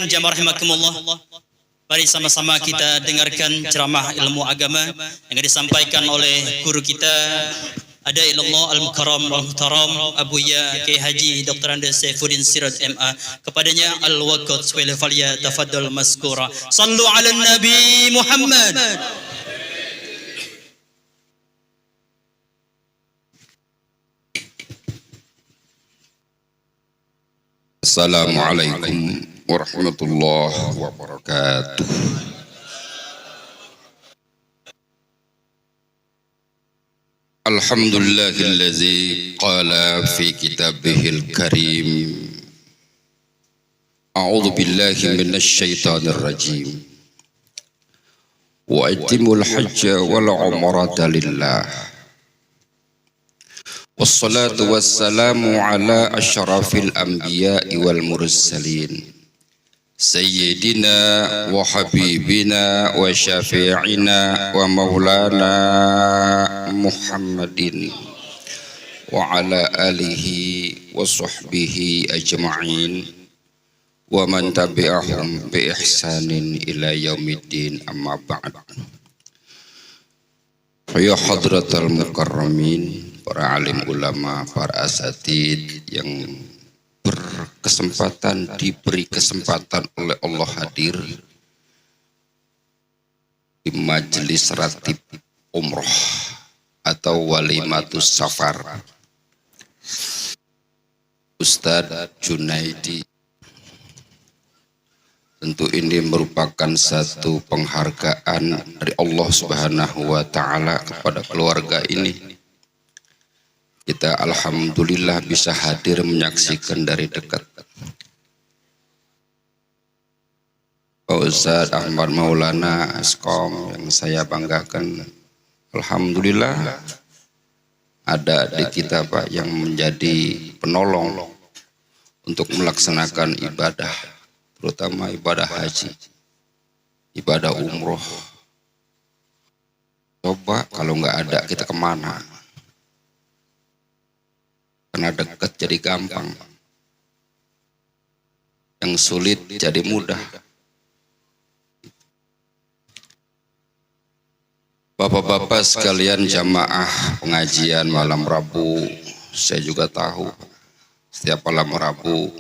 hadirin jamaah rahimakumullah, mari sama-sama kita dengarkan ceramah ilmu agama yang disampaikan oleh guru kita Adailullah Al-Mukarram Al-Muhtaram Abu Ya Kiai Haji Dr. Andes Saifuddin Siraj MA. Kepadanya al-waqt wal falya tafaddal maskura. Sallu ala Nabi Muhammad. Assalamualaikum warahmatullahi wabarakatuh. Alhamdulillahillazi qala fi kitabihil karim a'udzu billahi minasy syaithanir rajim wa atimul hajja wal umrata lillah wassalatu wassalamu ala asyrafil anbiya'i wal mursalin sayyidina wa habibina wa syafi'ina wa maulana Muhammadin wa ala alihi wa sahbihi ajma'in wa man tabi'ahum bi ihsanin ila yaumiddin, amma ba'd. Ya hadratal mukarramin, para alim ulama, para asatid yang diberi kesempatan oleh Allah hadir di majelis ratib umroh atau walimatus safar Ustadz Junaidi. Tentu ini merupakan satu penghargaan dari Allah Subhanahu wa Ta'ala kepada keluarga ini. Kita alhamdulillah bisa hadir menyaksikan dari dekat. Pak Ustadz Ahmad Maulana Askom yang saya banggakan, alhamdulillah ada di kita Pak yang menjadi penolong untuk melaksanakan ibadah, terutama ibadah haji, ibadah umroh. Coba kalau nggak ada kita kemana? Karena dekat jadi gampang, yang sulit jadi mudah. Bapak-bapak sekalian jamaah pengajian malam Rabu, saya juga tahu setiap malam Rabu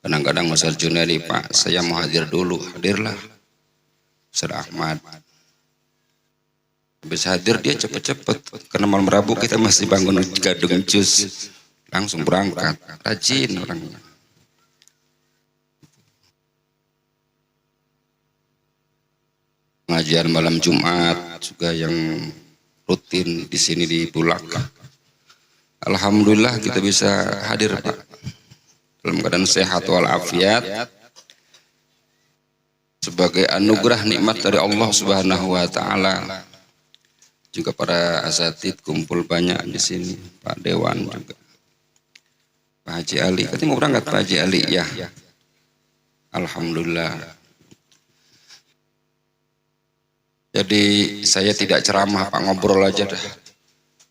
kadang-kadang Ustaz Junaidi, Pak saya mau hadir dulu, hadirlah Ustaz Ahmad. Habis hadir dia cepet-cepet, karena malam Rabu kita masih bangun gadung jus, langsung berangkat, rajin orangnya. Pengajian malam Jumat juga yang rutin di sini di Bulak. Alhamdulillah kita bisa hadir Pak, dalam keadaan sehat walafiat, sebagai anugerah nikmat dari Allah Subhanahu wa Ta'ala. Juga para asatid kumpul banyak di sini, Pak Dewan juga, Pak Haji Ali. Katanya mau berangkat Pak Haji Ali ya. Alhamdulillah. Jadi saya tidak ceramah Pak, ngobrol aja dah.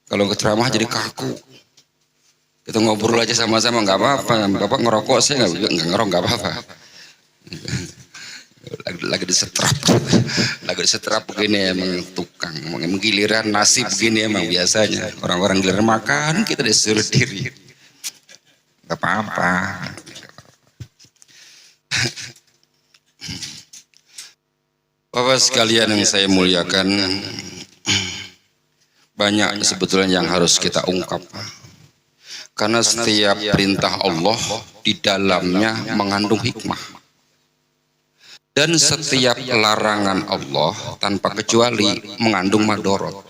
Kalau ke ceramah jadi kaku. Kita ngobrol aja sama-sama, nggak apa-apa. Bapak ngerokok, saya nggak ngerokok, nggak apa-apa. Lagi disetrap begini emang tukang, emang giliran nasib begini emang biasanya orang-orang giliran makan kita disuruh diri, nggak apa-apa. Bapak sekalian yang saya muliakan, banyak sebetulnya yang harus kita ungkap, karena setiap perintah Allah di dalamnya mengandung hikmah. Dan setiap larangan Allah tanpa kecuali mengandung madorot.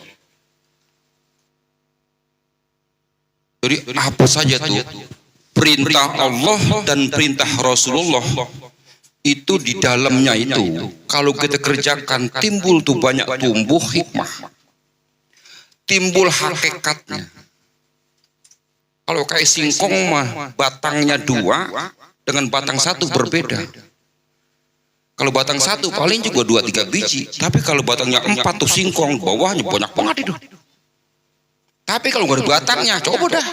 Jadi apa saja tuh perintah Allah dan perintah Rasulullah itu di dalamnya itu kalau kita kerjakan timbul tuh banyak tumbuh hikmah, timbul hakikatnya. Kalau kayak singkong mah batangnya dua dengan batang satu berbeda. Kalau batang satu paling juga 2-3 biji, tapi kalau batangnya 4 tuh singkong, bawahnya banyak banget itu. Tapi kalau nggak ada batangnya, coba dah,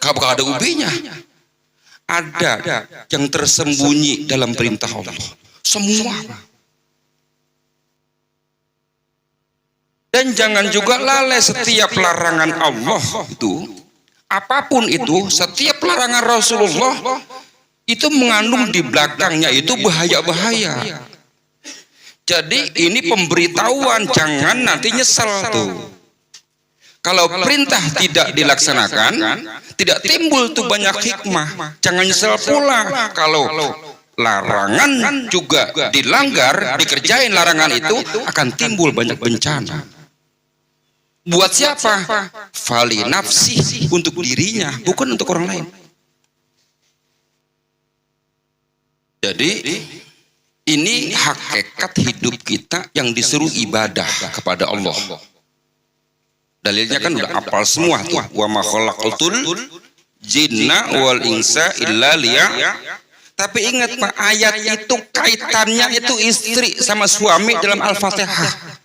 kalau ada ubinya, ada yang tersembunyi dalam perintah Allah. Semua. Dan jangan juga lalai setiap larangan Allah itu, apapun itu, setiap larangan Rasulullah itu mengandung di belakangnya itu bahaya-bahaya. Jadi ini pemberitahuan, jangan nanti nyesel tuh. Kalau perintah tidak dilaksanakan, tidak timbul tuh banyak hikmah. Jangan nyesel pula kalau larangan juga dilanggar, dikerjain larangan itu akan timbul banyak bencana. Buat siapa? Fali nafsi, untuk dirinya, bukan untuk orang lain. Jadi ini hakikat hidup kita yang disuruh ibadah kepada Allah. Dalilnya kan udah apal semua tuh. Wa ma khalaqatul jinna wal insa illa Tapi ingat Pak, ayat itu kaitannya itu istri sama suami dalam Al-Fatihah.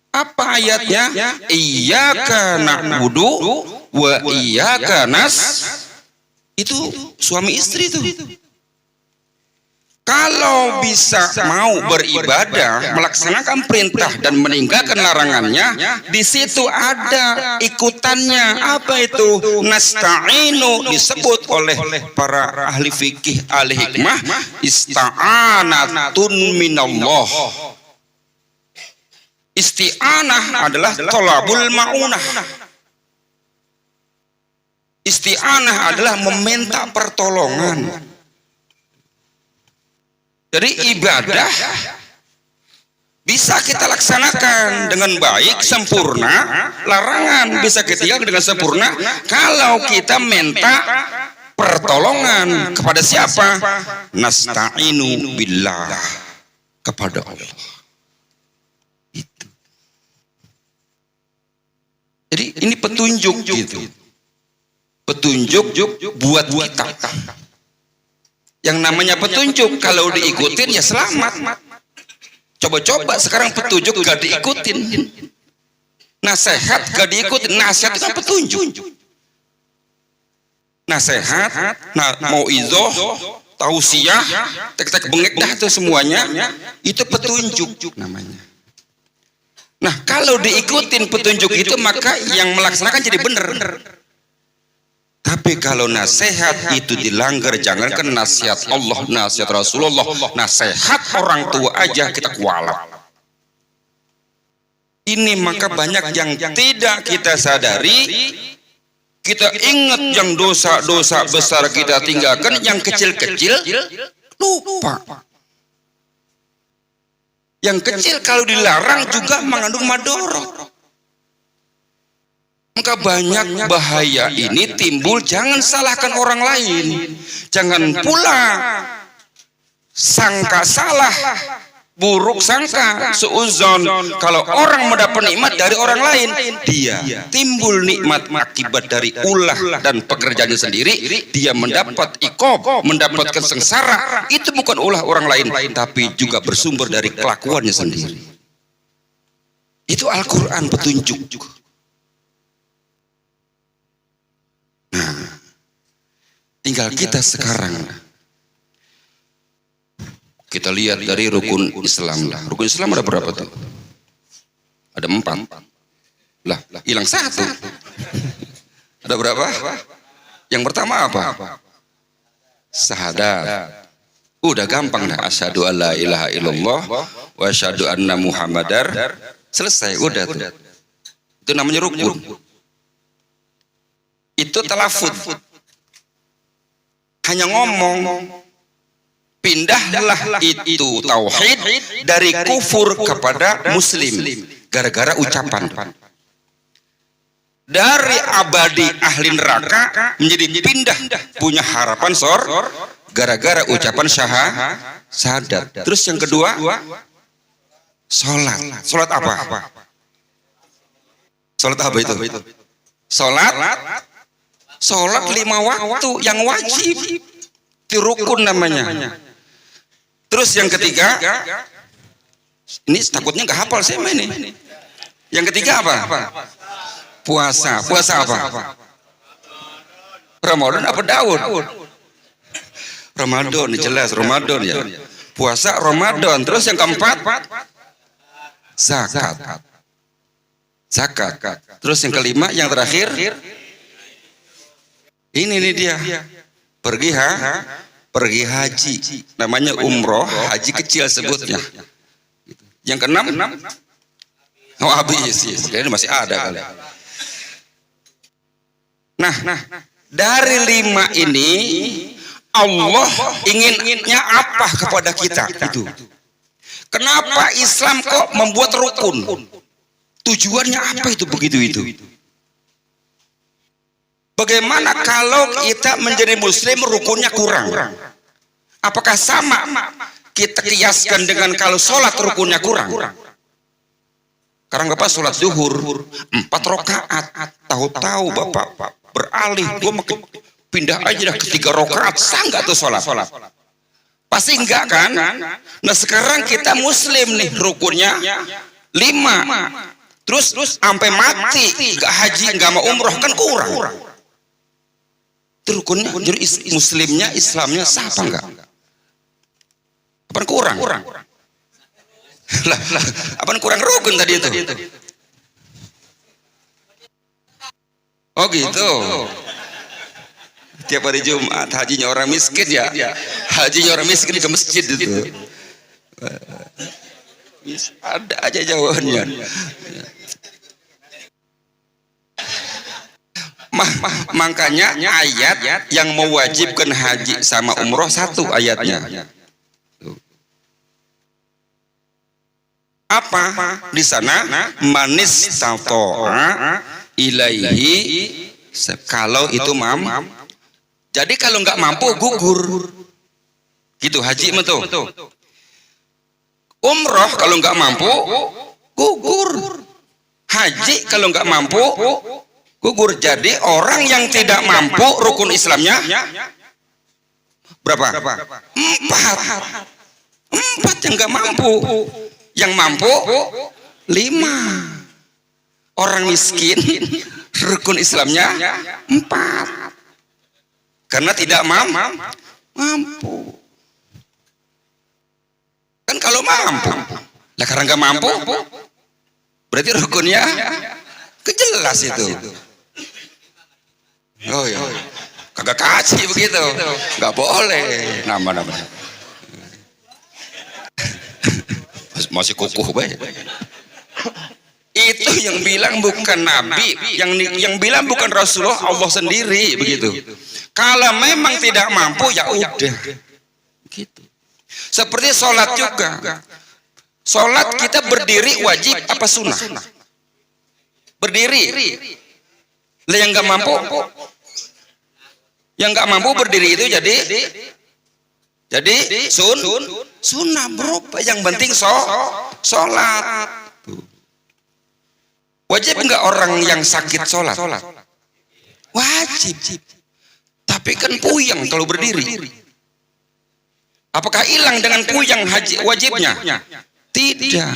Apa ayatnya? Iyyaka na'budu wa iyyaka itu suami istri itu. Kalau bisa mau beribadah, melaksanakan perintah dan meninggalkan larangannya, di situ ada ikutannya. Apa itu? Nasta'inu, disebut oleh para ahli fikih, ahli hikmah, ista'anatun minallah. Isti'anah adalah tolabul ma'unah. Isti'anah adalah meminta pertolongan. Jadi ibadah bisa kita laksanakan dengan baik, sempurna. Larangan bisa kita tinggalkan dengan sempurna kalau kita minta pertolongan kepada siapa? Nasta'inu billah, kepada Allah. Itu. Jadi ini petunjuk gitu. Petunjuk buat kita. Yang namanya petunjuk kalau diikutin ya selamat. Coba-coba sekarang petunjuk gak diikutin. Nasihat gak diikutin. Nasihat itu kan petunjuk. Nasihat, mauizah, tausiah, tek-tek bengek dah itu semuanya. Itu petunjuk namanya. Nah kalau diikutin petunjuk itu maka yang melaksanakan jadi benar. Tapi kalau nasihat itu dilanggar, jangankan nasihat Allah, nasihat Rasulullah, nasihat orang tua aja kita kualat. Ini maka banyak yang tidak kita sadari. Kita ingat yang dosa-dosa besar kita tinggalkan, yang kecil-kecil lupa. Yang kecil kalau dilarang juga mengandung madorot. Maka banyak bahaya ini timbul, jangan salahkan orang lain. Jangan pula sangka salah, buruk sangka, suuzon. Kalau orang mendapat nikmat dari orang lain, dia timbul nikmat akibat dari ulah dan pekerjaannya sendiri. Dia mendapat iqab, mendapatkan sengsara. Itu bukan ulah orang lain, tapi juga bersumber dari kelakuannya sendiri. Itu Al-Quran petunjuk. Nah, tinggal kita sekarang kita lihat dari rukun Islam lah. Rukun Islam ada berapa tuh? Ada 4. Lah, hilang 1. Ada berapa? Yang pertama apa? Syahadat. Udah gampang dah. Asyhadu alla ilaha illallah wa asyhadu anna muhammadar. Selesai, udah tuh. Itu namanya rukun. Itu talafud, hanya ngomong. Pindahlah itu tauhid dari kufur kepada muslim gara-gara ucapan. Dari abadi ahli neraka menjadi pindah punya harapan gara-gara ucapan syahadat. Terus yang kedua, sholat. Sholat apa? Sholat apa itu? Sholat 5 waktu yang wajib, itu rukun namanya. Terus yang ketiga, ini takutnya nggak hafal saya ini. Yang ketiga apa? Puasa. Puasa apa? Ramadan apa Daud? Ramadan jelas Ramadan ya. Puasa Ramadan. Terus yang keempat zakat. Zakat. Terus yang kelima yang terakhir ini nih dia. Pergi haji. Namanya umroh, haji kecil sebutnya. Yang keenam oh habis. Ini masih ada kali. Nah, dari 5 ini Allah inginnya apa kepada kita itu. Kenapa Islam kok membuat rukun? Tujuannya apa itu begitu itu? Bagaimana kalau kita menjadi muslim rukunnya kurang? Apakah sama kita kiaskan dengan kalau sholat rukunnya kurang? Sekarang Bapak sholat zuhur 4 rakaat, tahu-tahu Bapak beralih, gua makin pindah aja dah ke 3 rakaat, sah nggak tuh sholat? Pasti enggak kan? Nah sekarang kita muslim nih rukunnya 5, terus sampai mati nggak haji nggak mau umroh kan kurang. Itu rukunnya jadi muslimnya Islamnya sah apa enggak? Apa kurang? Lah, apaan kurang rukun tadi itu? Oh gitu. Tiap hari Jumat hajinya orang miskin ya. Hajinya orang miskin ke masjid itu. Ada aja jawabannya. Makanya ayat yang mewajibkan haji sama umroh satu ayatnya. Apa di sana? Manis tato'a ilaihi, kalau itu jadi kalau nggak mampu gugur gitu. Haji betul. Umroh kalau nggak mampu gugur. Haji kalau nggak mampu gugur. Jadi orang yang tidak mampu rukun Islamnya berapa? 4 yang nggak mampu. Yang mampu 5. Orang miskin rukun Islamnya 4 karena tidak mampu. Kan kalau mampu lah, karena nggak mampu berarti rukunnya kejelas itu. Oh ya, kagak kasih begitu, nggak boleh nama. Masih kukuh baik. Itu yang bilang bukan Nabi, yang bilang bukan Rasulullah, Allah sendiri begitu. Kalau memang tidak mampu ya udah gitu. Seperti sholat juga. Sholat kita berdiri wajib apa sunnah? Berdiri. Lah yang nggak mampu berdiri itu jadi sunnah berupa. Yang penting sholat. Wajib enggak orang yang sakit sholat? Wajib. Tapi kan puyeng kalau berdiri. Apakah hilang dengan puyeng wajibnya? Tidak.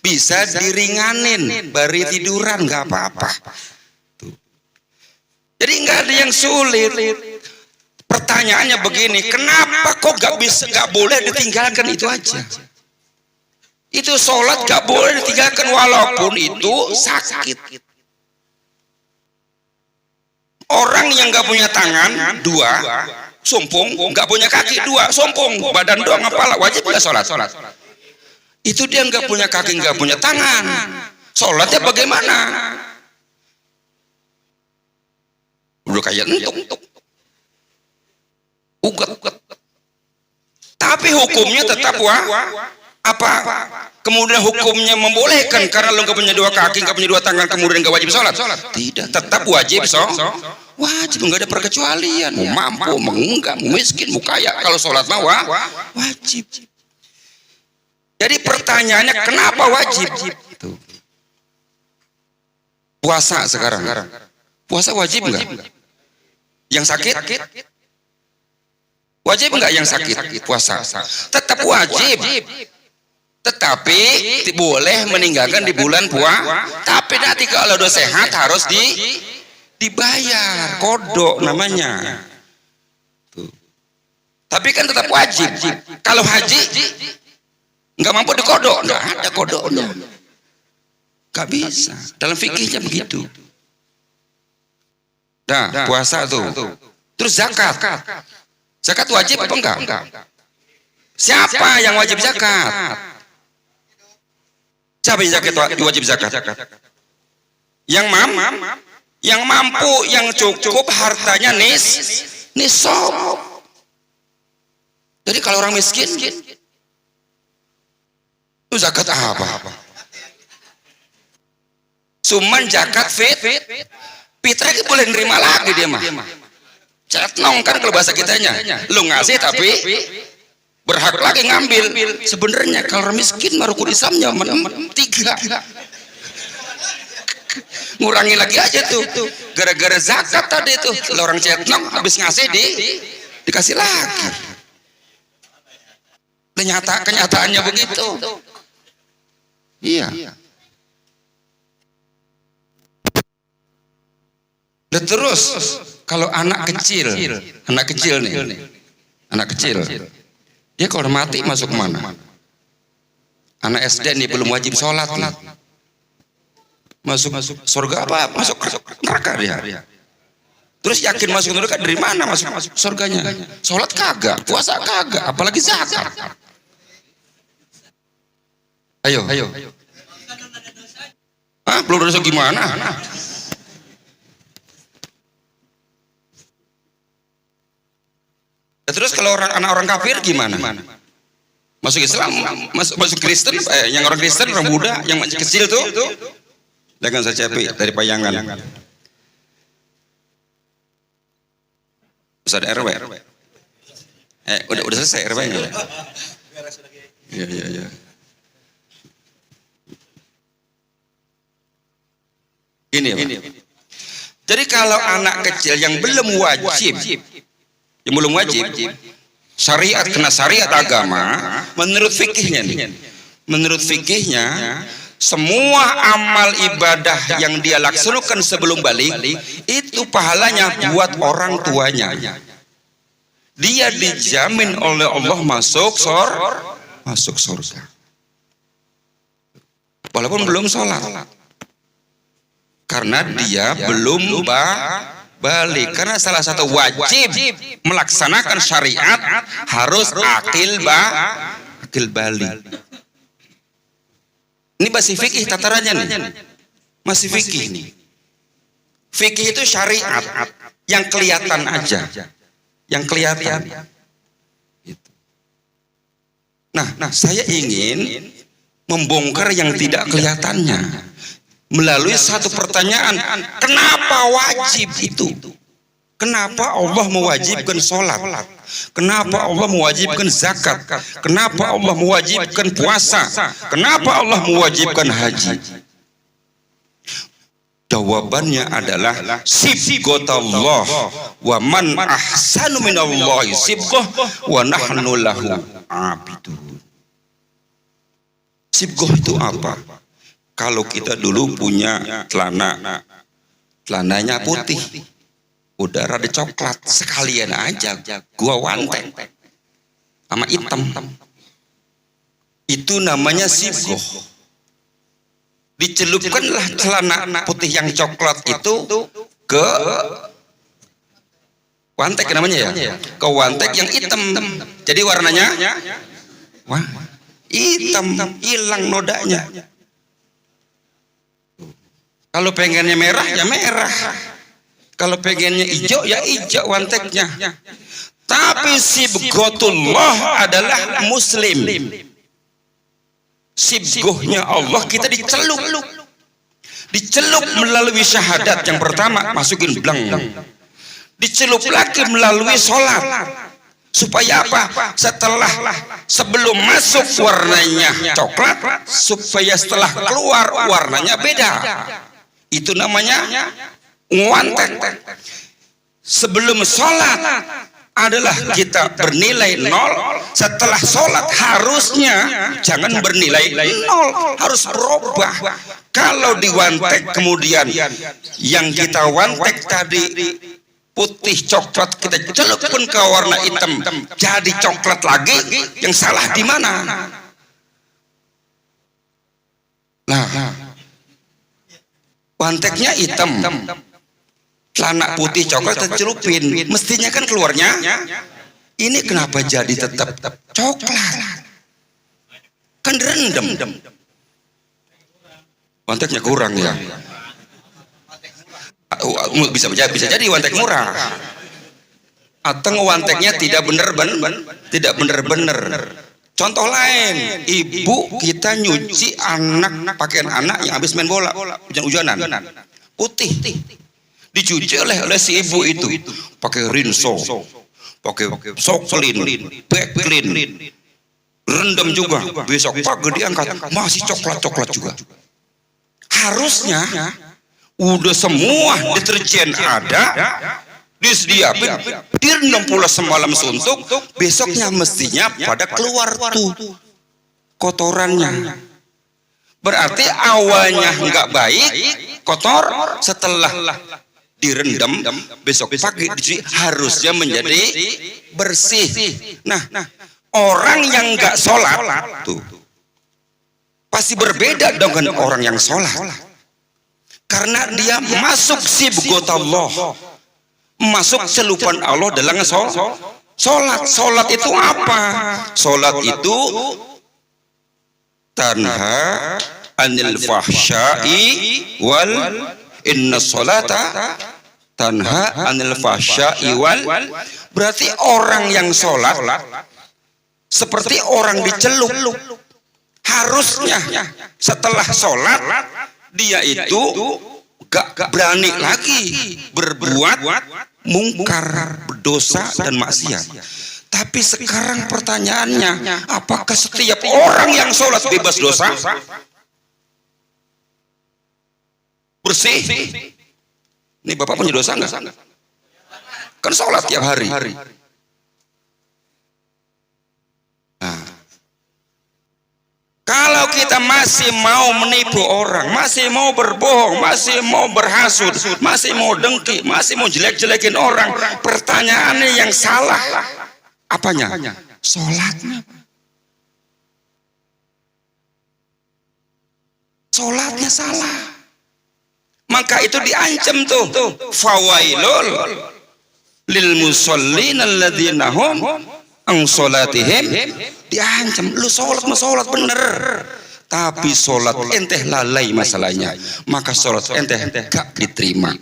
Bisa diringanin, bari tiduran nggak apa-apa. Jadi nggak ada yang sulit. Pertanyaannya begini, kenapa kok nggak boleh ditinggalkan itu aja? Itu sholat nggak boleh ditinggalkan walaupun itu sakit. Orang yang nggak punya tangan 2, sumpung, nggak punya kaki 2, sumpung, badan doang apalah, wajib nggak sholat? Itu dia nggak punya kaki, nggak punya tangan, sholatnya bagaimana? Udah kayak entuk. Ugat. Tapi hukumnya tetap apa? Kemudian hukumnya membolehkan karena lo nggak punya 2 kaki, nggak punya 2 tangan, kemudian nggak wajib sholat? Tidak, tetap wajib wajib, nggak ada perkecualian. Mau mampu, mau enggak, mau miskin, mau kaya, kalau sholat mah wajib. Jadi pertanyaannya kenapa wajib? Puasa sekarang. Puasa wajib nggak? Yang sakit? Wajib enggak yang sakit puasa? Tetap wajib. Tetapi boleh meninggalkan di bulan puasa. Tapi nanti kalau udah sehat harus dibayar, kodok namanya. Tapi kan tetap wajib. Kalau haji nggak mampu dikodok, nggak ada kodoknya. Nggak bisa. Dalam fikihnya begitu. Nah, puasa tuh. Terus zakat. Zakat wajib apa enggak? Siapa yang wajib zakat? Siapa yang wajib zakat? Yang mampu, yang cukup hartanya nisab. Jadi kalau orang miskin, itu zakat apa? Cuman zakat fitrah boleh nerima lagi dia mah. Cetnong kan kalau bahasa kitanya. Lu ngasih tapi berhak lagi ngambil. Sebenarnya kalau orang miskin mah rukun Islamnya 3. Ngurangi lagi aja tuh. Gara-gara zakat tadi tuh. Kalau orang cetnong habis ngasih dikasih lagi. Kenyataannya begitu. Iya. Dan terus kalau anak kecil nih, dia kalau mati masuk mana? Anak SD nih belum wajib sholat nih. Masuk surga apa? Masuk neraka dia. Terus yakin masuk neraka dari mana masuk surganya? Sholat kagak, puasa kagak, apalagi zakat. Ayo. Belum dosa gimana? Terus kalau anak orang kafir gimana? Masuk Islam, masuk Kristen, yang orang Kristen, orang Buddha, yang masih kecil tuh, dagang sacapi dari Payangan. Ustaz RW. Udah selesai RW-nya. Iya. Ini ya, Pak. Jadi kalau anak kecil yang belum wajib, syariat kena syariat agama, menurut fikihnya semua amal ibadah yang dia laksanakan sebelum balik itu pahalanya buat orang tuanya. Dia dijamin oleh Allah masuk surga. Walaupun belum sholat. Karena dia belum balik. Karena salah satu wajib melaksanakan syariat harus akil balik. Ini masih fikih tatarannya nih. Masih fikih nih. Fikih itu syariat yang kelihatan aja. Yang kelihatan. Nah, saya ingin membongkar yang tidak kelihatannya melalui satu pertanyaan, kenapa wajib itu? Kenapa Allah mewajibkan sholat? Kenapa Allah mewajibkan zakat? Kenapa Allah mewajibkan puasa? Kenapa Allah mewajibkan haji? Jawabannya adalah sibghatallah wa man ahsanu minallahi sibghah wa nahnu lahu abidun. Sibghah itu apa? Kalau kita dulu punya celananya putih, udah rada coklat, sekalian aja gua wantek sama hitam. Itu namanya sibghah. Dicelupkanlah celana putih yang coklat itu ke wantek namanya ya, ke wantek yang hitam. Jadi warnanya hitam, hilang nodanya. Kalau pengennya merah ya merah. Kalau pengennya hijau ya hijau wanteknya. Tapi sibghatullah adalah muslim. Sibghahnya Allah kita dicelup. Dicelup melalui syahadat yang pertama, masukin bleng. Dicelup lagi melalui sholat. Supaya apa? Sebelum masuk warnanya coklat, supaya setelah keluar warnanya beda. Itu namanya wantek. Sebelum sholat adalah kita bernilai 0. Setelah sholat harusnya jangan bernilai 0, harus berubah. Kalau diwantek kemudian yang kita wantek tadi putih coklat kita celup pun ke warna hitam jadi coklat lagi, yang salah di mana? Nah, wanteknya hitam, celana putih coklat tercelupin, mestinya kan keluarnya ini kenapa jadi tetap coklat? Kan direndam, wanteknya kurang ya. Bisa jadi wantek murah, atau wanteknya tidak benar-benar. Contoh lain, ibu kita nyuci pakaian anak yang habis main bola, hujan-hujanan, putih, dicuci oleh si ibu itu, pakai rinso, pakai soklin, backlin, rendam juga, besok pagi diangkat masih coklat juga. Harusnya udah semua deterjen ada, disediakan, direndam pula semalam suntuk, besoknya mestinya pada keluar tuh kotorannya. Berarti awalnya nggak baik, kotor, setelah direndam besok pagi harusnya menjadi bersih. Nah, orang yang nggak sholat tuh pasti berbeda dengan orang yang sholat. Karena dia masuk sibgot Allah, masuk celupan Allah dalam sholat. Sholat itu apa? Sholat itu tanha anil fahsyai wal inna sholata tanha anil fahsyai wal. Berarti orang yang sholat seperti orang dicelup. Harusnya setelah sholat dia itu gak berani lagi berbuat mungkar, berdosa dan maksiat. Tapi sekarang pertanyaannya, apakah setiap orang yang sholat bebas dosa? Bersih? Ini Bapak punya dosa nggak? Kan sholat tiap hari. Nah, kalau kita masih mau menipu orang, masih mau berbohong, masih mau berhasut, masih mau dengki, masih mau jelek-jelekin orang, pertanyaannya yang salah apanya? Sholatnya. Sholatnya salah. Maka itu diancam tuh. Fawailul lil musallin alladzina hum an sholatihim, diancam. Lu sholat bener, tapi sholat enteh lalai masalahnya, maka sholat enteh gak diterima.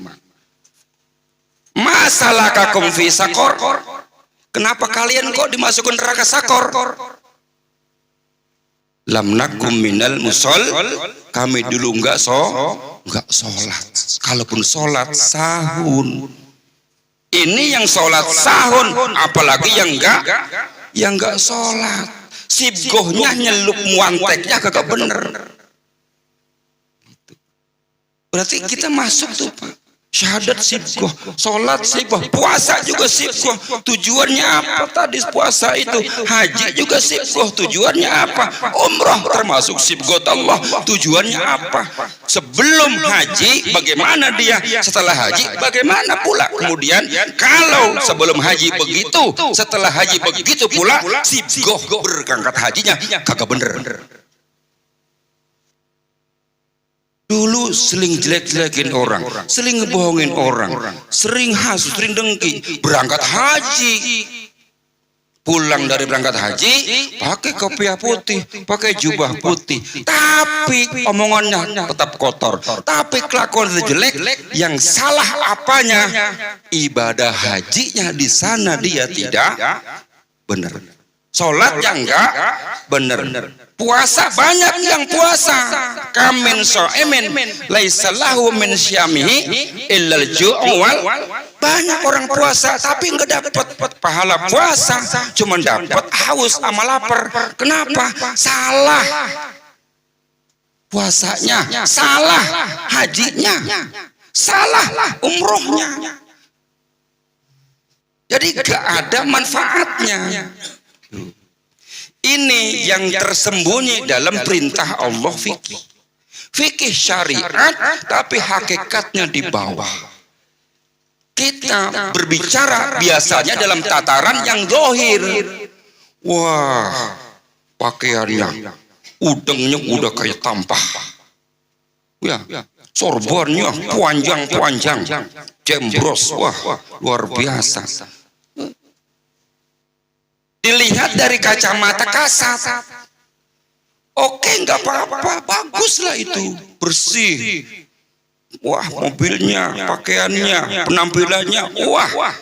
Masalah kakum fi sakor, kenapa kalian kok dimasukkan neraka sakor? Lam nakum minal musol, kami dulu nggak sholat. Kalaupun sholat sahun. Ini yang sholat sahun, apalagi yang nggak sholat. Sibgohnya nyelup muanteknya kagak bener. Berarti kita masuk tuh Pak. Syahadat sibgoh, sholat sibgoh, puasa juga sibgoh. Tujuannya apa tadi puasa itu? Haji juga sibgoh, tujuannya apa? Umrah termasuk sibgoh Allah, tujuannya apa? Sebelum haji bagaimana dia, setelah haji bagaimana pula. Kemudian kalau sebelum haji begitu, setelah haji begitu pula, sibgoh berangkat hajinya kagak bener. Dulu sering jelek-jelekin orang, sering ngebohongin orang, sering hasut, sering dengki. Berangkat haji, pulang dari berangkat haji, pakai kopiah putih, pakai jubah putih, tapi omongannya tetap kotor, tapi kelakuan jelek. Yang salah apanya? Ibadah hajinya di sana dia tidak benar. Sholatnya enggak benar. Puasa banyak yang puasa. Kamin so'emin laisa lahu min syamihi illal ju'u wal. Banyak orang puasa tapi enggak dapat pahala puasa, cuma dapat haus sama lapar. Kenapa? Salah puasanya, salah hajinya, salah umrohnya. Jadi enggak ada manfaatnya. Ini yang tersembunyi dalam perintah Allah fikih. Fikih syariat tapi hakikatnya di bawah. Kita berbicara biasanya dalam tataran yang zahir. Wah, pakaiannya, udengnya udah kayak tampah. Ya, sorbannya panjang-panjang, jembros, wah luar biasa. Dilihat dari kacamata kasat, oke, nggak apa-apa, baguslah itu, bersih. Wah, mobilnya, pakaiannya, penampilannya, wah.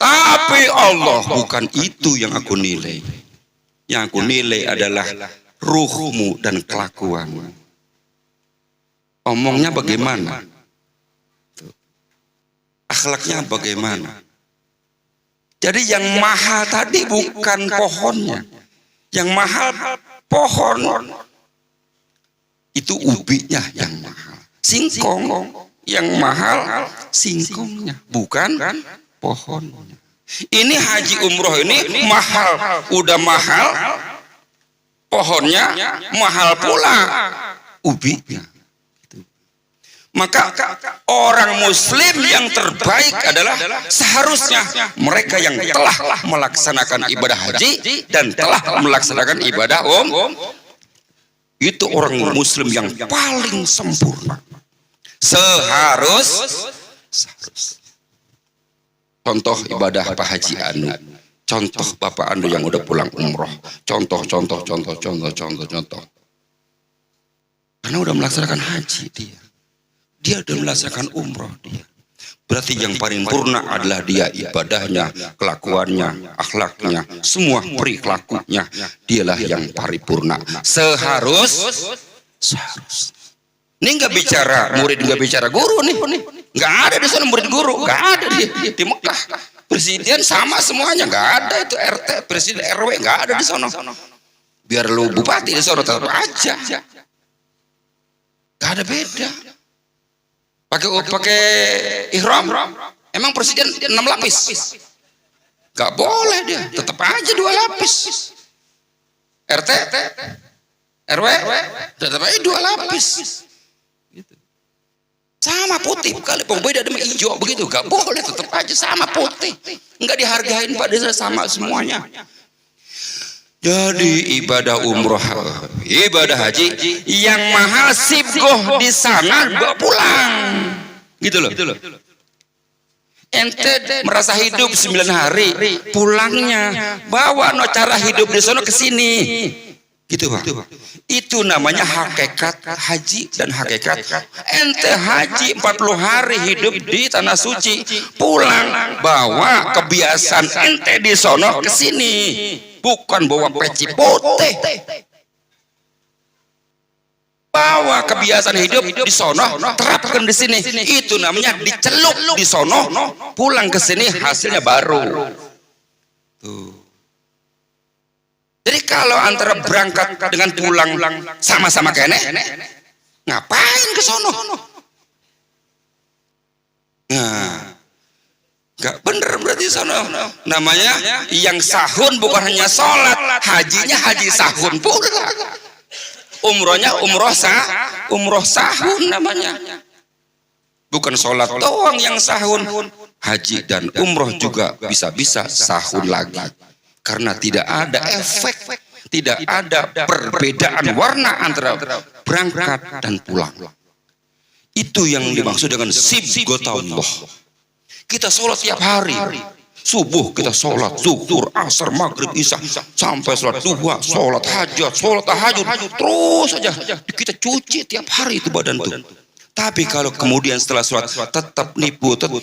Tapi Allah bukan itu yang aku nilai. Yang aku nilai adalah ruhmu dan kelakuanmu. Omongnya bagaimana? Akhlaknya bagaimana? Jadi yang mahal tadi bukan pohonnya. Yang mahal pohon. Itu ubinya yang mahal. Singkong yang mahal singkongnya, bukan pohonnya. Ini haji umroh ini mahal, udah mahal, pohonnya mahal pula, ubinya. Maka orang muslim yang terbaik adalah seharusnya mereka yang telah melaksanakan ibadah haji dan telah melaksanakan ibadah itu orang muslim yang paling sempurna. Seharus contoh ibadah Pak Haji Anu, contoh Bapak Anu yang udah pulang umroh, contoh. Karena udah melaksanakan haji dia udah melaksanakan umroh dia. Berarti yang paling purna adalah dia ibadahnya, kelakuannya, akhlaknya, semua perilakunya. Dialah yang paripurna. Seharus. Ini nggak bicara murid, nggak bicara guru nih. Nggak ada di sana murid guru, nggak ada di Mekah. Presiden sama semuanya, nggak ada itu RT, presiden RW nggak ada di sana. Biar lu bupati di sana tetap aja, nggak ada beda. Pakai ihram, emang presiden 6 lapis, nggak boleh dia, tetap aja 2 lapis. RT, RW, tetap aja 2 lapis. Sama putih, kali beda dengan hijau begitu, gak boleh, tetap aja sama putih, nggak dihargain Pak Desa, sama semuanya. Jadi ibadah umroh, ibadah haji yang mahal sibgoh di sana bawa pulang, gitu loh. Ente merasa hidup 9 hari, pulangnya bawa no cara hidup di sana ke sini. Gitu Pak. Itu namanya hakikat haji dan hakikat ente haji 40 hari hidup di tanah suci, pulang bawa kebiasaan ente di sono ke sini, bukan bawa peci putih. Bawa kebiasaan hidup di sono, terapkan di sini. Itu namanya dicelup di sono, pulang ke sini hasilnya baru. Tuh. Jadi kalau antara berangkat dengan pulang sama-sama kene, ngapain ke sono? Nah, nggak bener berarti sono. Namanya yang sahun bukan hanya sholat, hajinya haji sahun pula. Umrohnya umroh sahun namanya. Bukan sholat doang yang sahun, haji dan umroh juga bisa-bisa sahun lagi. Karena tidak ada efek, tidak ada perbedaan warna antara berangkat dan pulang. Itu yang dimaksud dengan sibghatullah. Kita sholat tiap hari. Subuh kita sholat, zuhur, asar, maghrib, isya, sampai sholat duha, sholat hajat, sholat tahajud, terus saja kita cuci tiap hari itu badan tuh. Tapi kalau kemudian setelah sholat tetap nipu, tetap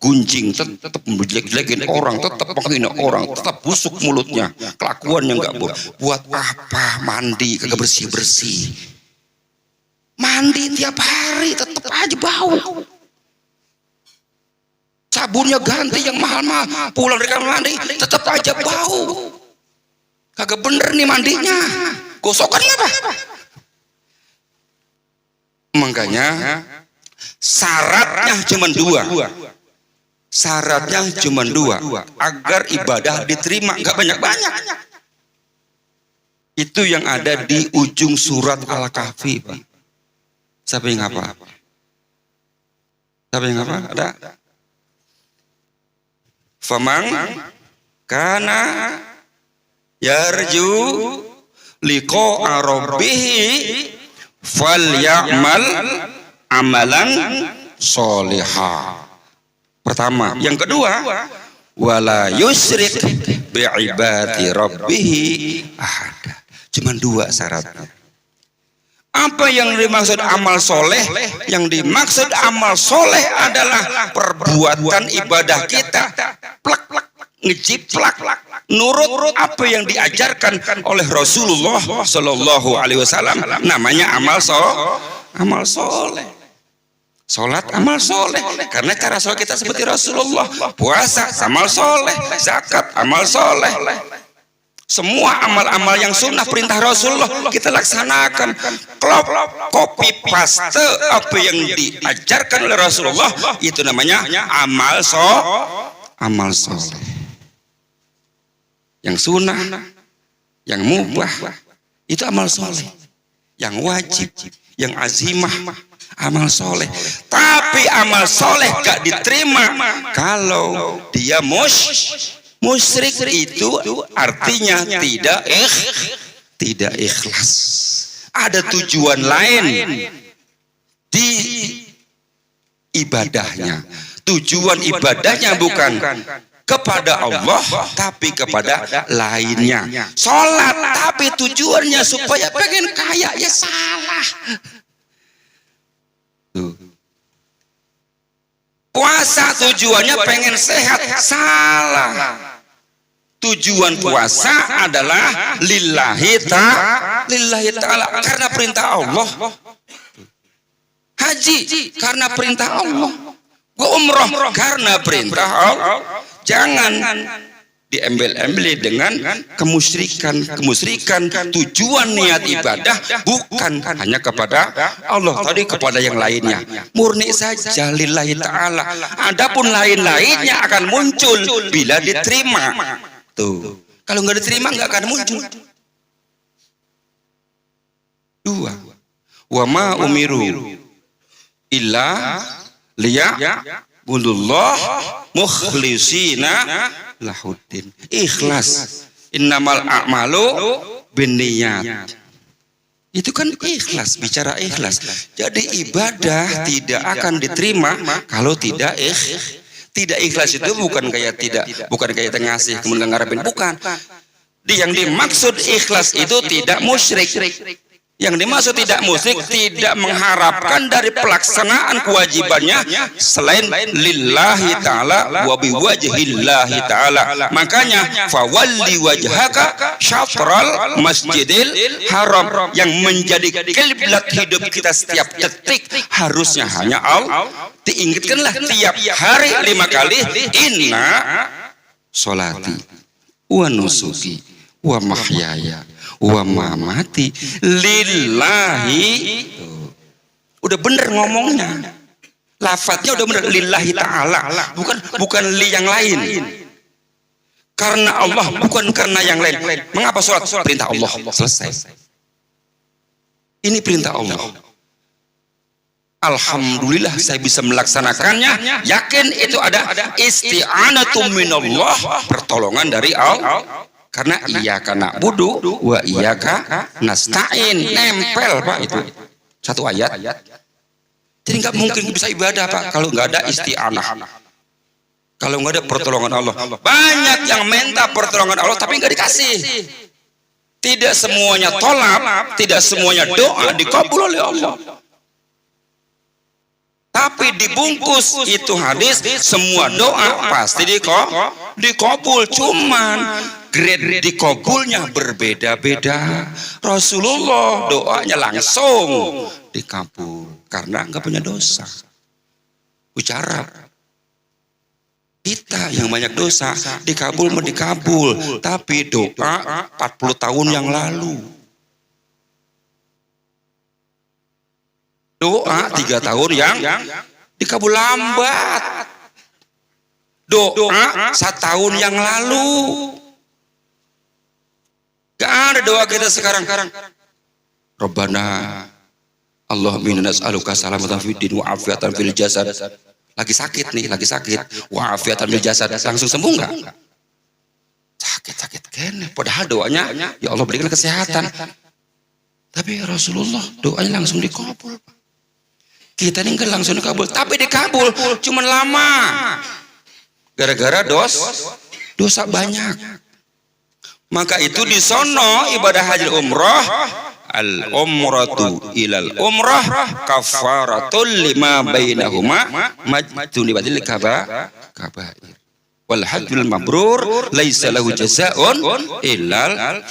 gunjing, tetap menjelek-jelekin orang, tetap menghina orang, tetap busuk mulutnya, kelakuannya nggak boleh. Buat apa mandi kagak bersih-bersih? Mandi tiap hari tetap aja bau. Sabunnya ganti yang mahal-mahal, pulang dari kamar mandi tetap aja bau. Kagak bener nih mandinya. Gosokan apa? Makanya syaratnya cuma 2. Syaratnya cuma 2 agar ibadah diterima, nggak banyak-banyak. Itu yang ada di ujung surat Al-Kahfi, Pak. Siapa yang hafal? Siapa yang hafal? Ada? Faman kana yarju liqa'a rabbih falyamal amalan sholiha. Pertama, yang kedua, wala yusyrik bi'ibadati rabbih ahada. Cuma dua syaratnya. Apa yang dimaksud amal soleh? Yang dimaksud amal soleh adalah perbuatan ibadah kita plak ngejiplak nurut apa yang diajarkan oleh Rasulullah Shallallahu Alaihi Wasallam. Namanya amal soleh. Sholat amal soleh, karena cara sholat kita seperti Rasulullah. Puasa amal soleh, zakat amal soleh. Semua amal-amal yang sunnah perintah Rasulullah kita laksanakan. Klop, copy paste apa yang diajarkan oleh Rasulullah, itu namanya amal soleh. Yang sunnah, yang mubah, itu amal soleh. Yang wajib, yang azimah, amal soleh. Tapi amal soleh gak diterima kalau dia musyrik. Itu artinya tidak ikhlas. Ada tujuan lain di ibadahnya. Tujuan ibadahnya bukan kepada Allah, tapi kepada lainnya. Sholat, tapi tujuannya supaya pengen kaya, ya salah. Puasa tujuannya pengen sehat, salah. Tujuan puasa adalah lillahi ta'ala, karena perintah Allah. Haji karena perintah Allah. Umroh karena perintah Allah. Jangan diembel-embeli dengan kemusyrikan. Tujuan niat ibadah bukan hanya kepada Allah, tadi kepada yang lainnya. Murni saja lillahi ta'ala. Adapun lain-lainnya akan muncul bila diterima. Tuh, kalau nggak diterima nggak akan muncul. Dua, wa ma umiru illa liya'budullah mukhlisina lahuddin. Ikhlas. Innamal a'malu binniyat. Itu kan ikhlas, bicara ikhlas. Jadi ibadah tidak akan diterima kalau tidak ikhlas. Itu bukan kayak ngasih kemudian ngarepin, bukan. Yang dimaksud ikhlas itu tidak musyrik. Yang dimaksud tidak musyrik, tidak mengharapkan dari pelaksanaan kewajibannya selain lillahi ta'ala wa biwajhillahi ta'ala. Makanya fawalli wajhaka syatral masjidil haram, yang menjadi kiblat hidup kita setiap detik harusnya hanya Allah. Diingatkanlah tiap hari 5 kali, inna sholati wa nusuki wa mahyaya wa mamati lillahi. Udah bener ngomongnya, lafadznya udah bener, lillahi ta'ala, bukan li yang lain. Karena Allah, bukan karena yang lain. Mengapa sholat? Perintah Allah, selesai. Ini perintah Allah. Alhamdulillah saya bisa melaksanakannya. Yakin itu ada isti'anatum minallah, pertolongan dari Allah. Karena iyyaka na'budu wa iyyaka nasta'in, nempel Pak, itu satu ayat. Jadi nggak mungkin bisa ibadah Pak kalau nggak ada isti'anah, kalau nggak ada pertolongan Allah. Banyak yang minta pertolongan Allah tapi nggak dikasih. Tidak semuanya tolak, tidak semuanya doa dikabul oleh Allah. Tapi dibungkus itu hadis, semua doa pasti dikabul, cuman grade dikabulnya berbeda-beda. Rasulullah doanya langsung dikabul karena nggak punya dosa. Bicara kita yang banyak dosa, dikabul tapi doa 40 tahun yang lalu. Doa 3 tahun yang dikabul lambat. Doa 1 tahun yang lalu. Gak ada doa kita sekarang. Rabbana Allahumma inna nas'aluka salamatan fid din wa afiatan fil jasad Lagi sakit nih, lagi sakit. Wa'afiatan bil jasad, langsung sembuh enggak? Sakit kene. Padahal doanya, ya Allah berikan kesehatan. Tapi Rasulullah doanya langsung dikabul. Kita ini enggak langsung dikabul, tapi dikabul, cuman lama. Gara-gara dosa banyak. Maka itu di sono ibadah haji umrah, al umratu ilal umrah kafaratul lima bainahuma majtuni badil kabair. Wal hajjul mabrur laisa lahu jazaa'un illal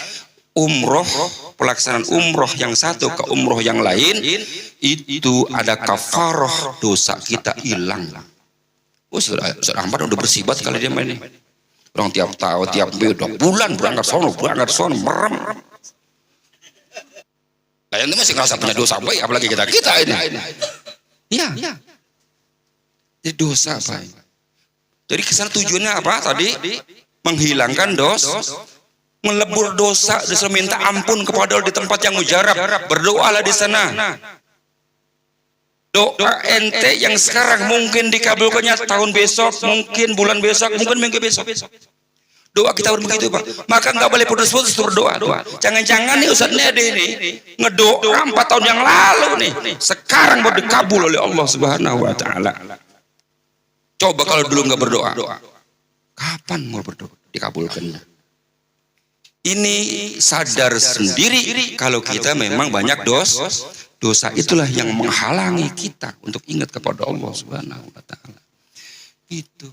umroh. Pelaksanaan umroh yang satu ke umroh yang lain itu ada kafarah, dosa kita hilang. Ustaz Ahmad udah bersih banget kali dia main ini. Orang tiap tahun, tiap udah bulan berangkat sono merem. Kalian itu masih ngerasa punya dosa baik, apalagi kita ini. Iya. Jadi dosa baik. Jadi kesana tujuannya apa tadi? Menghilangkan dosa. Melebur dosa, disuruh minta ampun kepada Allah di tempat yang mujarab. Berdoalah di sana. Doa ente yang sekarang mungkin dikabulkannya tahun besok, mungkin bulan besok, mungkin minggu besok. Doa kita begitu Pak. Maka nggak boleh putus-putus berdoa. Jangan-jangan nih Ustaz Nedi ini ngedoa 4 tahun yang lalu nih. Sekarang baru dikabul oleh Allah Subhanahu Wa Taala. Coba kalau dulu nggak berdoa, kapan mau berdoa dikabulkannya? Ini sadar sendiri kalau kita memang banyak dosa itulah yang menghalangi kita untuk ingat kepada Allah Subhanahu Wa Taala. Itu.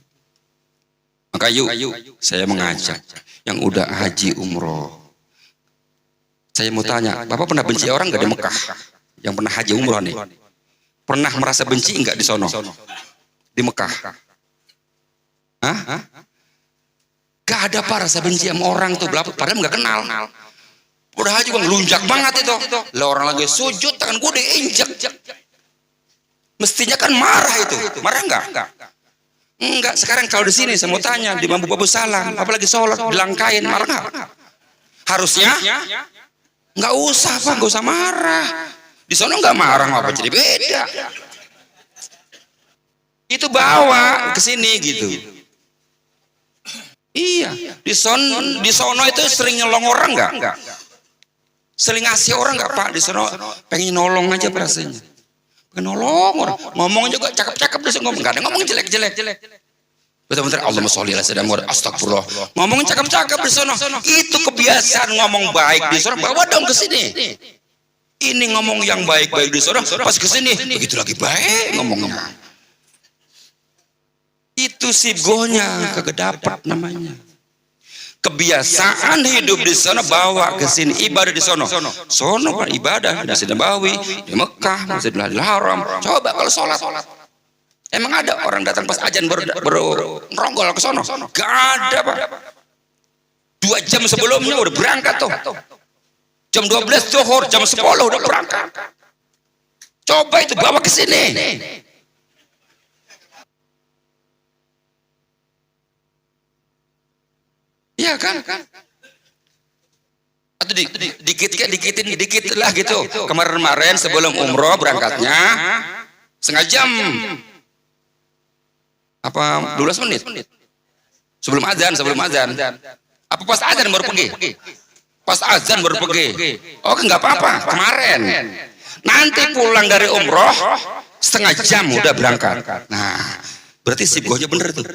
Maka yuk saya mengajak yang udah haji umroh. Saya mau tanya, Bapak pernah benci orang nggak di Mekah? Yang pernah haji umroh nih, pernah merasa benci nggak di sono? Di Mekah? Hah? Gak ada apa rasa benci sama orang tuh, padahal nggak kenal. Udah haji bang, lunjak banget itu. Lah orang lagi sujud, tangan gue diinjak. Mestinya kan marah itu. Marah nggak? Enggak. Sekarang kalau di sini saya mau tanya di Mampu Babu Salam, apalagi sholat dilangkain, marah nggak? Harusnya nggak usah Pak, nggak usah marah. Di sana nggak marah, apa jadi beda? Itu bawa ke sini gitu. Iya, di sono itu sering nyolong orang nggak? Sering ngasih orang nggak Pak? Di sono pengen nolong aja rasanya. Pengen nolong orang, ngomong juga cakep-cakep di sono, nggak ada ngomong jelek-jelek. Betul-betul Allahumma sholli ala sayyidina Muhammad, astagfirullah. Ngomong cakep-cakep di sono, itu kebiasaan ngomong baik di sono, bawa dong ke sini. Ini ngomong yang baik-baik di sono, pas ke sini begitu lagi baik ngomongnya. Itu sibgonya kegedapat namanya. Kebiasaan hidup di sana bawa ke sini, ibadah di sono. Sono kan ibadah, Masjid Nabawi, di Mekah, Masjidil Haram. Coba kalau sholat. Emang ada orang datang pas ajan beronggol ke sono? Gak ada Pak. 2 jam sebelumnya udah berangkat tuh. Jam 12 zuhur, jam 10 udah berangkat. Coba itu bawa ke sini. Iya kan? Atau dikit lah gitu. Kemarin sebelum umroh berangkatnya setengah jam. Apa 12 menit? Sebelum azan. Apa pas azan baru pergi? Pas azan baru pergi. Oh enggak apa-apa, kemarin. Nanti pulang dari umroh setengah jam udah berangkat. Nah, berarti sibgonya bener tuh.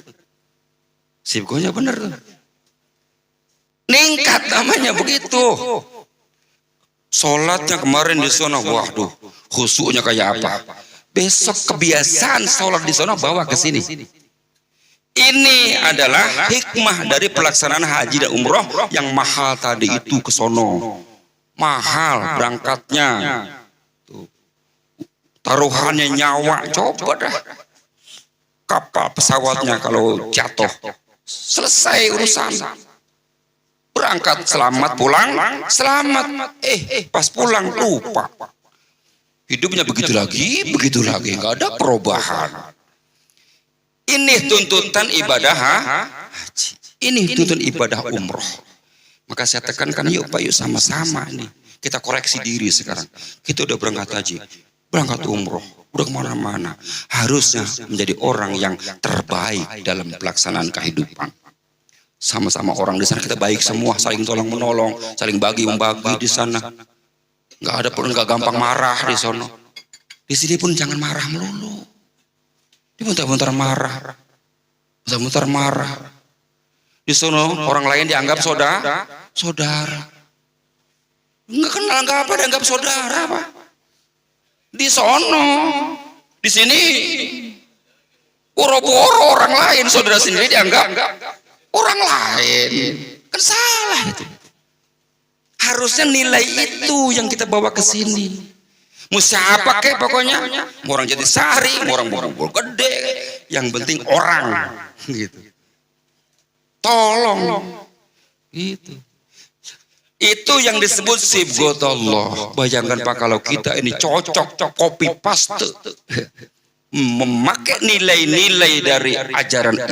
Sibgonya bener tuh. Ningkat namanya begitu. Sholatnya kemarin di sana, waduh, khusyuknya kayak apa? Besok kebiasaan sholat di sana bawa ke sini. Ini adalah hikmah dari pelaksanaan haji dan umroh yang mahal tadi itu ke sono. Mahal berangkatnya. Tuh. Taruhannya nyawa, coba dah. Kapal pesawatnya kalau jatuh, selesai urusan. Berangkat selamat, pulang selamat. Pas pulang lupa. Hidupnya begitu lagi, nggak ada perubahan. Ini tuntutan ibadah haji. Ini tuntutan ibadah umroh. Maka saya tekankan, yuk Pak, yuk sama-sama nih. Kita koreksi diri sekarang. Kita udah berangkat haji, berangkat umroh. udah kemana-mana. Harusnya menjadi orang yang terbaik dalam pelaksanaan kehidupan. Sama-sama orang di sana kita baik semua, saling tolong menolong, saling bagi membagi di sana. Nggak ada pun nggak gampang marah di sono. Di sini pun jangan marah melulu. Bentar-bentar marah, bentar-bentar marah. Di sono orang lain dianggap saudara. Nggak kenal nggak apa, dianggap saudara apa? Di sono, di sini pura-pura orang lain, saudara sendiri dianggap orang lain. Kan salah itu. Harusnya nilai itu yang kita bawa ke sini. Mau siapa kek pokoknya, mau orang Jatisari, mau orang Borobudur gede, yang penting orang, gitu. Tolong, gitu. Itu yang disebut sibghatullah. Bayangkan Pak kalau kita ini cocok copy paste, memakai nilai-nilai dari ajaran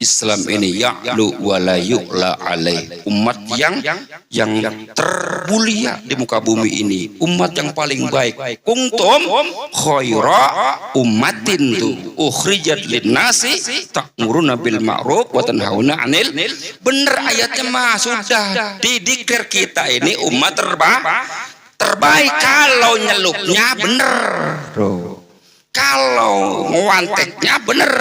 Islam ini ya'lu wa la yu'la alaih. Umat yang termulia di muka bumi ini, umat yang paling baik. Kuntum khaira ummatin tu ukhrijat linnasi ta'muruna bil ma'ruf wa tanhauna 'anil. Bener ayatnya mah sudah dideklar kita ini umat terbaik kalau nyelupnya bener. Kalau ngewanteknya bener,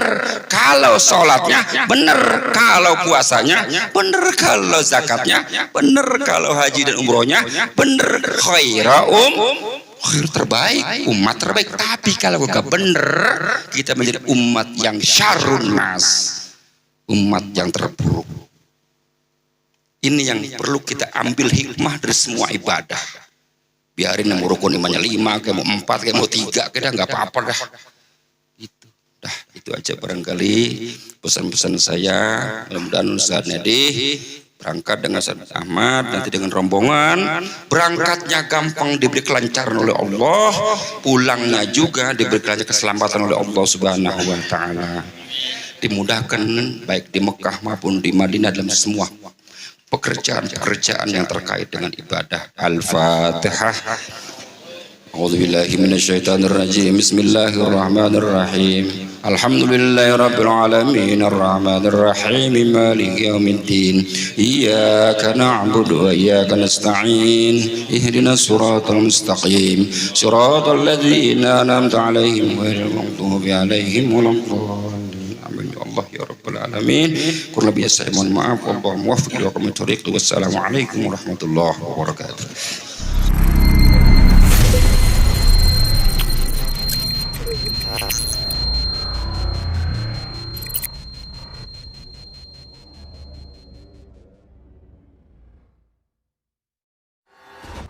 kalau sholatnya bener, kalau puasanya bener, kalau zakatnya bener, kalau haji dan umrohnya bener. Khair terbaik, umat terbaik. Tapi kalau gak bener, kita menjadi umat yang syarrun nas, umat yang terburuk. Ini yang perlu kita ambil hikmah dari semua ibadah. Biarin yang rukun imannya 5, kayak mau 4, kayak mau 3, kayak nggak apa-apa dah. Itu, dah itu aja barangkali pesan-pesan saya. Mudah-mudahan Ustaz Nedi berangkat dengan Ustaz Ahmad, nanti dengan rombongan. Berangkatnya gampang, diberi kelancaran oleh Allah. Pulangnya juga diberi keselamatan oleh Allah Subhanahu Wa Taala. Dimudahkan baik di Mekah maupun di Madinah dalam semua pekerjaan yang terkait dengan ibadah. Al-Fatihah. A'udzubillahi minasyaitonirrajim. Bismillahirrahmanirrahim. Alhamdulillahirabbil alamin arrahmanir rahim maliki yaumiddin. Iyyaka na'budu wa iyyaka nasta'in. Ihdinas siratal mustaqim. Siratal ladzina an'amta 'alaihim ghairil maghdubi 'alaihim waladdallin. Allah ya Rabbal Alamin. Kurang lebih saya mohon maaf. Wallahu muwaffiq wa aqimut Wassalamualaikum warahmatullahi wabarakatuh.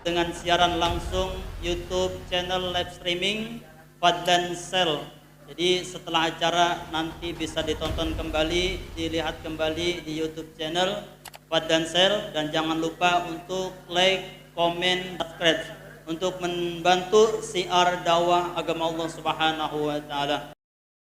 Dengan siaran langsung YouTube channel live streaming Fadlan Sel. Jadi setelah acara nanti bisa ditonton kembali, dilihat kembali di YouTube channel Fadlan Sel, dan jangan lupa untuk like, komen, subscribe untuk membantu siar dakwah agama Allah Subhanahu wa taala.